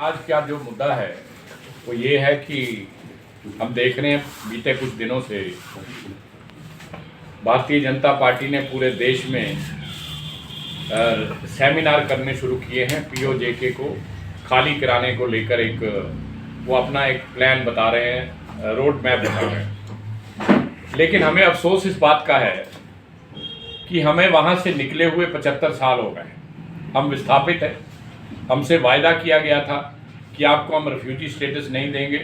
आज का जो मुद्दा है वो ये है कि हम देख रहे हैं बीते कुछ दिनों से भारतीय जनता पार्टी ने पूरे देश में सेमिनार करने शुरू किए हैं। पीओजेके को खाली कराने को लेकर वो अपना एक प्लान बता रहे हैं, रोड मैप बता रहे हैं। लेकिन हमें अफसोस इस बात का है कि हमें वहाँ से निकले हुए 75 साल हो गए। हम विस्थापित हैं। हमसे वायदा किया गया था कि आपको हम रेफ्यूजी स्टेटस नहीं देंगे,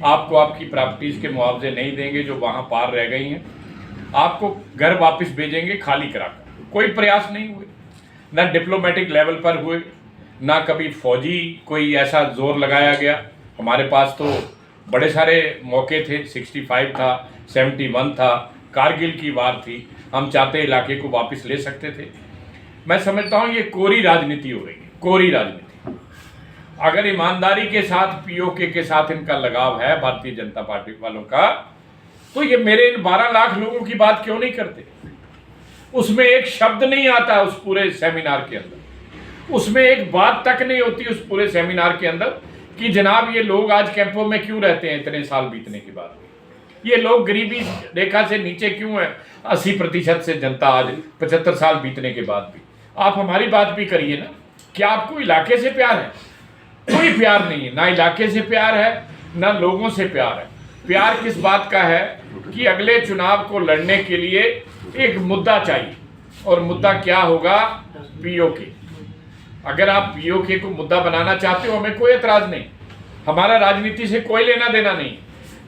आपको आपकी प्रॉपर्टीज़ के मुआवजे नहीं देंगे जो वहाँ पार रह गई हैं, आपको घर वापस भेजेंगे खाली कराकर। कोई प्रयास नहीं हुए, ना डिप्लोमेटिक लेवल पर हुए, ना कभी फौजी कोई ऐसा जोर लगाया गया। हमारे पास तो बड़े सारे मौके थे, 65 था, 71 था, कारगिल की वार थी, हम चाहते इलाके को वापस ले सकते थे। मैं समझता हूँ ये कोरी राजनीति हो रही है, कोरी राजनीति। अगर ईमानदारी के साथ पीओके के साथ इनका लगाव है भारतीय जनता पार्टी वालों का, तो ये मेरे इन 12 लाख लोगों की बात क्यों नहीं करते? उसमें एक शब्द नहीं आता उस पूरे सेमिनार के अंदर, उसमें एक बात तक नहीं होती उस पूरे सेमिनार के अंदर कि जनाब ये लोग आज कैंपों में क्यों रहते हैं इतने साल बीतने के बाद, ये लोग गरीबी रेखा से नीचे क्यों है 80% से जनता आज 75 साल बीतने के बाद भी। आप हमारी बात भी करिए ना। क्या आपको इलाके से प्यार है? कोई प्यार नहीं है, ना इलाके से प्यार है, ना लोगों से प्यार है। प्यार किस बात का है कि अगले चुनाव को लड़ने के लिए एक मुद्दा चाहिए, और मुद्दा क्या होगा? पीओके। अगर आप पीओके को मुद्दा बनाना चाहते हो, हमें कोई एतराज नहीं, हमारा राजनीति से कोई लेना देना नहीं।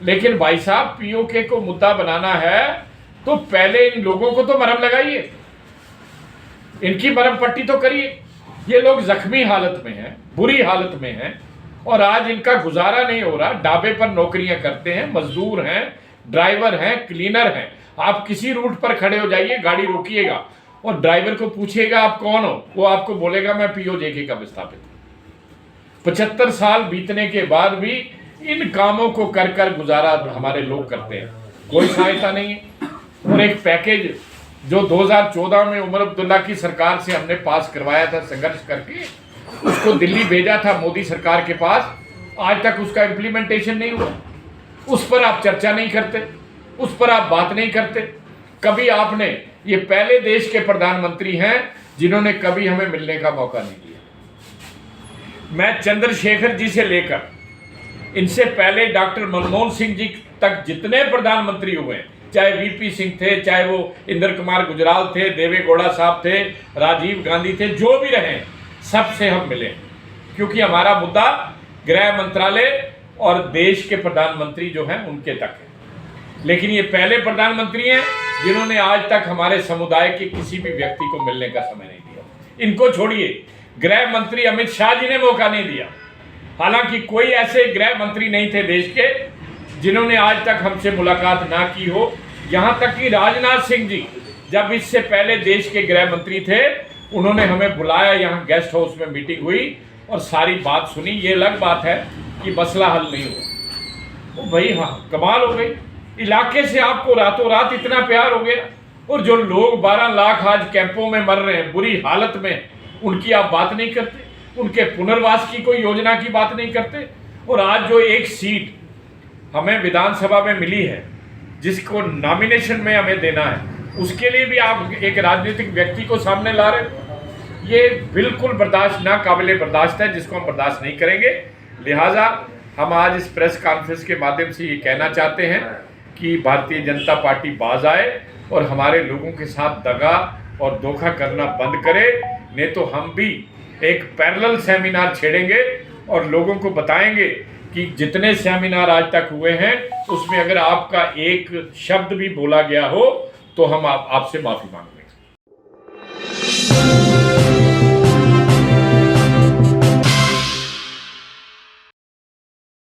लेकिन भाई साहब, पीओके को मुद्दा बनाना है तो पहले इन लोगों को तो मरहम लगाइए, इनकी मरहम पट्टी तो करिए। ये लोग जख्मी हालत में हैं, बुरी हालत में हैं, और आज इनका गुजारा नहीं हो रहा। ढाबे पर नौकरियां करते हैं, मजदूर हैं, ड्राइवर हैं, क्लीनर हैं। आप किसी रूट पर खड़े हो जाइए, गाड़ी रोकिएगा और ड्राइवर को पूछिएगा आप कौन हो, वो आपको बोलेगा मैं पीओजेके का विस्थापित हूं। 75 साल बीतने के बाद भी इन कामों को कर कर गुजारा हमारे लोग करते हैं, कोई सहायता नहीं है। और एक पैकेज जो 2014 में उमर अब्दुल्ला की सरकार से हमने पास करवाया था संघर्ष करके, उसको दिल्ली भेजा था मोदी सरकार के पास, आज तक उसका इम्प्लीमेंटेशन नहीं हुआ। उस पर आप चर्चा नहीं करते, उस पर आप बात नहीं करते। कभी आपने, ये पहले देश के प्रधानमंत्री हैं जिन्होंने कभी हमें मिलने का मौका नहीं दिया। मैं चंद्रशेखर जी से लेकर इनसे पहले डॉक्टर मनमोहन सिंह जी तक जितने प्रधानमंत्री हुए, चाहे वीपी सिंह थे, चाहे वो इंद्र कुमार गुजराल थे, देवे गौड़ा साहब थे, राजीव गांधी थे, जो भी रहे सबसे हम मिले, क्योंकि हमारा मुद्दा गृह मंत्रालय और देश के प्रधानमंत्री जो हैं उनके तक है। लेकिन ये पहले प्रधानमंत्री हैं जिन्होंने आज तक हमारे समुदाय के किसी भी व्यक्ति को मिलने का समय नहीं दिया। इनको छोड़िए, गृह मंत्री अमित शाह जी ने मौका नहीं दिया। हालांकि कोई ऐसे गृह मंत्री नहीं थे देश के जिन्होंने आज तक हमसे मुलाकात ना की हो। यहाँ तक कि राजनाथ सिंह जी जब इससे पहले देश के गृह मंत्री थे, उन्होंने हमें बुलाया, यहाँ गेस्ट हाउस में मीटिंग हुई और सारी बात सुनी। ये अलग बात है कि मसला हल नहीं हुआ। तो भाई हाँ, कमाल हो गई। इलाके से आपको रातों रात इतना प्यार हो गया, और जो लोग 12 लाख आज कैंपों में मर रहे हैं बुरी हालत में, उनकी आप बात नहीं करते, उनके पुनर्वास की कोई योजना की बात नहीं करते। और आज जो एक सीट हमें विधानसभा में मिली है, जिसको नॉमिनेशन में हमें देना है, उसके लिए भी आप एक राजनीतिक व्यक्ति को सामने ला रहे हो। ये बिल्कुल बर्दाश्त ना काबिले बर्दाश्त है, जिसको हम बर्दाश्त नहीं करेंगे। लिहाजा हम आज इस प्रेस कॉन्फ्रेंस के माध्यम से ये कहना चाहते हैं कि भारतीय जनता पार्टी बाज आए और हमारे लोगों के साथ दगा और धोखा करना बंद करे, नहीं तो हम भी एक पैरेलल सेमिनार छेड़ेंगे और लोगों को बताएंगे कि जितने सेमिनार आज तक हुए हैं उसमें अगर आपका एक शब्द भी बोला गया हो तो हम आपसे माफी मांगेंगे।